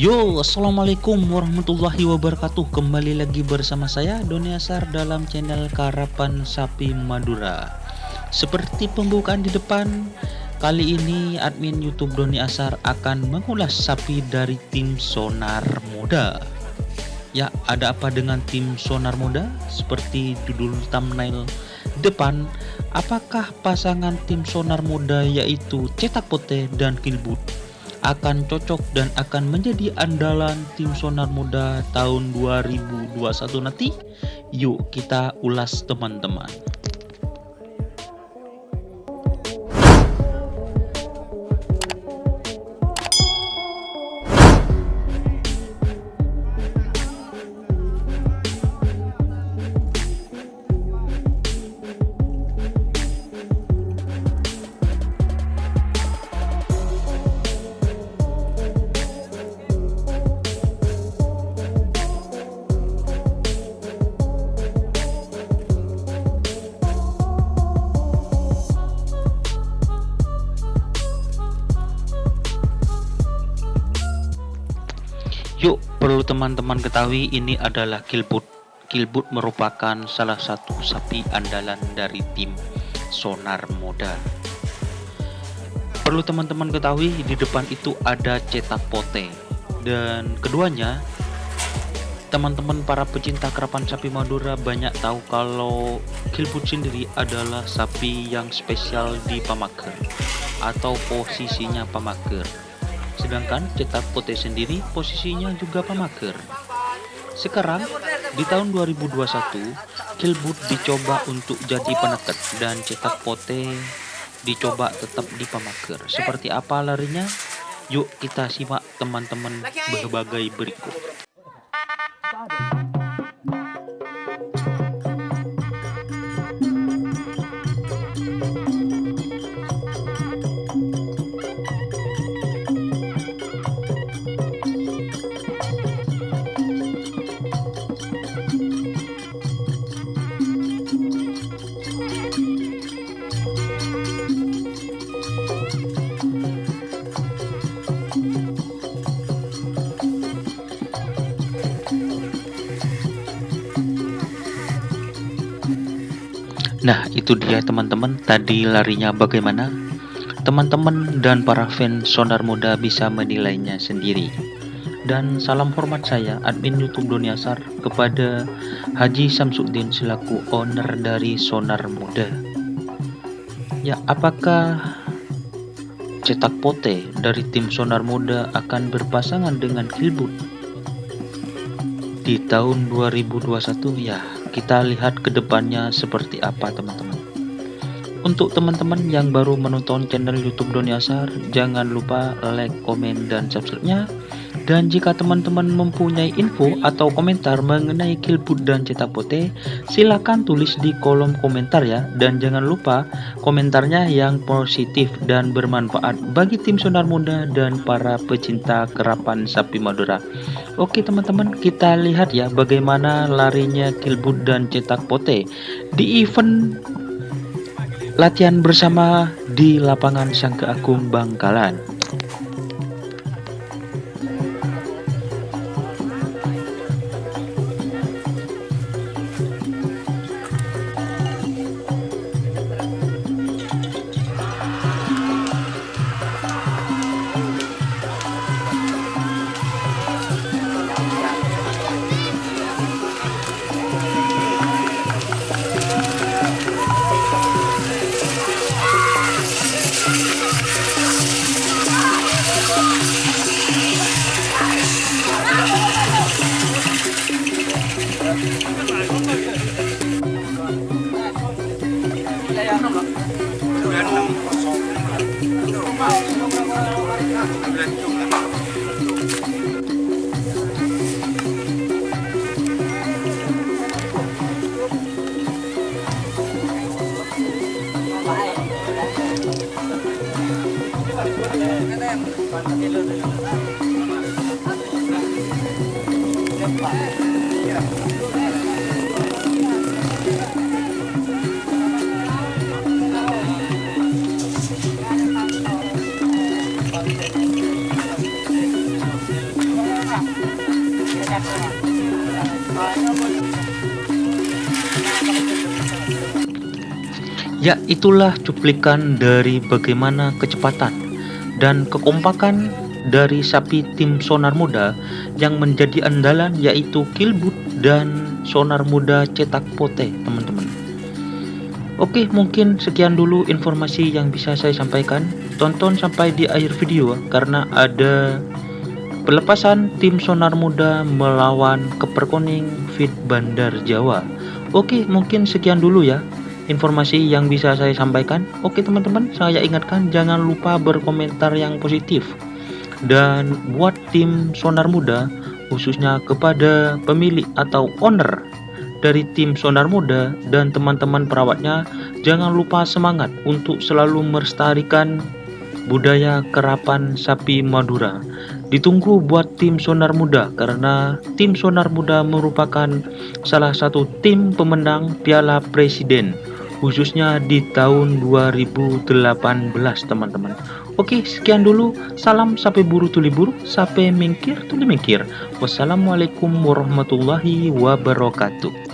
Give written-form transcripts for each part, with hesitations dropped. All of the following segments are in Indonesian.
Yo, assalamualaikum warahmatullahi wabarakatuh. Kembali lagi bersama saya Doni Asar dalam channel Karapan Sapi Madura. Seperti pembukaan di depan, kali ini admin YouTube Doni Asar akan mengulas sapi dari tim Sonar Muda. Ya, ada apa dengan tim Sonar Muda? Seperti judul thumbnail depan, apakah pasangan tim Sonar Muda yaitu Cetak Pote dan Kilbut akan cocok dan akan menjadi andalan tim Sonar Muda tahun 2021 nanti? Yuk kita ulas teman-teman. Yuk, perlu teman-teman ketahui ini adalah Kilbut. Kilbut merupakan salah satu sapi andalan dari tim Sonar Muda. Perlu teman-teman ketahui di depan itu ada Cetak Pote. Dan keduanya, teman-teman para pecinta karapan sapi Madura banyak tahu kalau Kilbut sendiri adalah sapi yang spesial di pamager atau posisinya pamager. Sedangkan Cetak Pote sendiri posisinya juga pamager. Sekarang di tahun 2021, Kilbut dicoba untuk jadi penetet dan Cetak Pote dicoba tetap di pamager. Seperti apa larinya? Yuk kita simak teman-teman berbagai berikut. Nah, itu dia teman-teman, tadi larinya bagaimana? Teman-teman dan para fans Sonar Muda bisa menilainya sendiri. Dan salam hormat saya, admin YouTube Doni Asar, kepada Haji Samsuddin selaku owner dari Sonar Muda. Ya, apakah Cetak Pote dari tim Sonar Muda akan berpasangan dengan Kilbut di tahun 2021? Ya, kita lihat ke depannya seperti apa teman-teman. Untuk teman-teman yang baru menonton channel YouTube Doni Asar, jangan lupa like, komen, dan subscribe-nya. Dan jika teman-teman mempunyai info atau komentar mengenai Kilbut dan Cetak Pote, silakan tulis di kolom komentar ya. Dan jangan lupa komentarnya yang positif dan bermanfaat bagi tim Sonar Muda dan para pecinta karapan sapi Madura. Oke teman-teman, kita lihat ya bagaimana larinya Kilbut dan Cetak Pote di event latihan bersama di lapangan Sangke Agung Bangkalan. Ya, itulah cuplikan dari bagaimana kecepatan dan kekompakan dari sapi tim Sonar Muda yang menjadi andalan, yaitu Kilbut dan Sonar Muda Cetak Pote, teman-teman. Oke, mungkin sekian dulu informasi yang bisa saya sampaikan. Tonton sampai di akhir video karena ada pelepasan tim Sonar Muda melawan Keperkoning Fit Bandar Jawa. Oke, mungkin sekian dulu ya informasi yang bisa saya sampaikan. Oke teman-teman, saya ingatkan jangan lupa berkomentar yang positif. Dan buat tim Sonar Muda, khususnya kepada pemilik atau owner dari tim Sonar Muda dan teman-teman perawatnya, jangan lupa semangat untuk selalu melestarikan budaya kerapan sapi Madura. Ditunggu buat tim Sonar Muda karena tim Sonar Muda merupakan salah satu tim pemenang Piala Presiden khususnya di tahun 2018, teman-teman. Oke, sekian dulu. Salam sapi buru tuli buru, sapi mingkir tuli mingkir. Wassalamualaikum warahmatullahi wabarakatuh.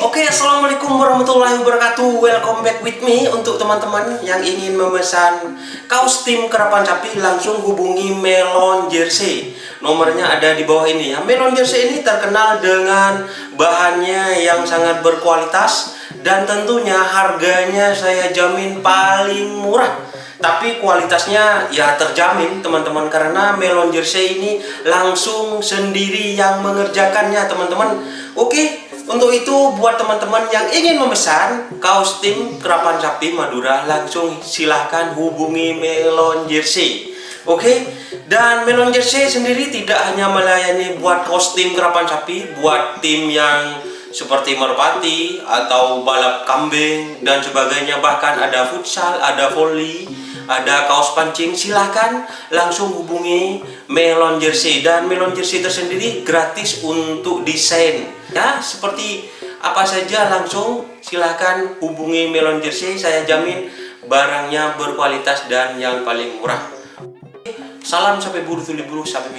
Oke, assalamualaikum warahmatullahi wabarakatuh. Welcome back with me. Untuk teman-teman yang ingin memesan kaos tim kerapan sapi, langsung hubungi Melon Jersey. Nomornya ada di bawah ini ya. Melon Jersey ini terkenal dengan bahannya yang sangat berkualitas dan tentunya harganya saya jamin paling murah. Tapi kualitasnya ya terjamin teman-teman, karena Melon Jersey ini langsung sendiri yang mengerjakannya teman-teman. Oke, untuk itu buat teman-teman yang ingin memesan kaos tim kerapan sapi Madura, langsung silahkan hubungi Melon Jersey. Oke, dan Melon Jersey sendiri tidak hanya melayani buat kaos tim kerapan sapi, buat tim yang seperti merpati atau balap kambing dan sebagainya, bahkan ada futsal, ada volley, ada kaos pancing. Silahkan langsung hubungi Melon Jersey, dan Melon Jersey tersendiri gratis untuk desain ya, seperti apa saja langsung silahkan hubungi Melon Jersey. Saya jamin barangnya berkualitas dan yang paling murah. Salam sampai buru tuli buru, sampai